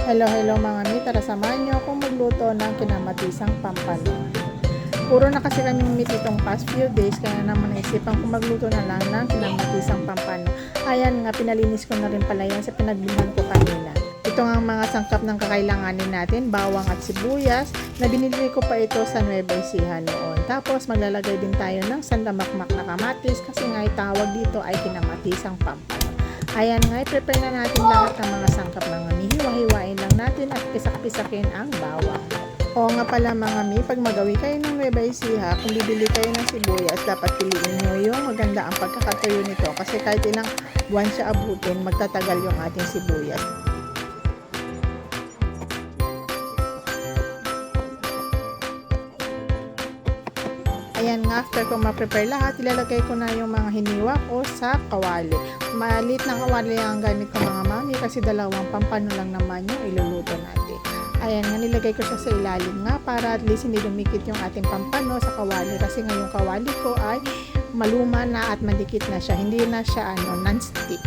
Hello mga mi, tara samahan niyo akong magluto ng kinamatisang pampano. Puro na kasi kaming meat itong past few days, kaya naman naisipan ko magluto na lang ng kinamatisang pampano. Ayan nga, pinalinis ko na rin pala yan sa pinagbilhan ko kanina. Ito nga ang mga sangkap ng kakailanganin natin, bawang at sibuyas, na binili ko pa ito sa Nueva Ecija noon. Tapos maglalagay din tayo ng sandamakmak na kamatis kasi nga itawag dito ay kinamatisang pampano. Ayan nga, i-prepare na natin lahat ng mga sangkap mga mi. Hiwa-hiwain lang natin at pisak-pisakin ang bawang. Oo nga pala mga mi, pag magawi kayo ng Nueva Ecija, kung bibili kayo ng sibuyas, dapat piliin nyo yung maganda ang pagkakatuyo nito kasi kahit ilang buwan siya abutin, magtatagal yung ating sibuyas. Ayan nga, after ko ma-prepare lahat, ilalagay ko na yung mga hiniwa ko sa kawali. Maliit na kawali ang gamit ko mga mami kasi dalawang pampano lang naman yung iluluto natin. Ayan nga, nilagay ko siya sa ilalim nga para at least hindi dumikit yung ating pampano sa kawali kasi nga yung kawali ko ay maluma na at madikit na siya. Hindi na siya non-stick.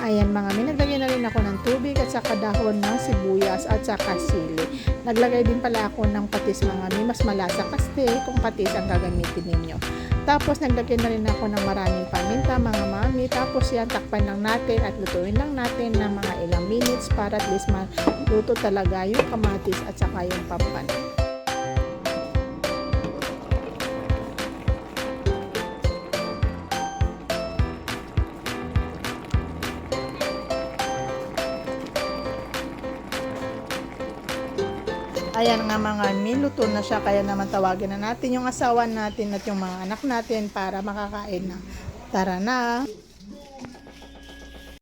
Ayan mga mi, naglagay na rin ako ng tubig at saka dahon ng sibuyas at saka sili. Naglagay din pala ako ng patis mga mi, mas malasa kasi kung patis ang gagamitin ninyo. Tapos naglagay na rin ako ng maraming paminta mga mami. Tapos yan, takpan lang natin at lutuin lang natin ng mga ilang minutes para at least maluto talaga yung kamatis at saka yung pampano. Ayan nga mga mi, luto na siya, kaya naman tawagin na natin yung asawa natin at yung mga anak natin para makakain na. Tara na!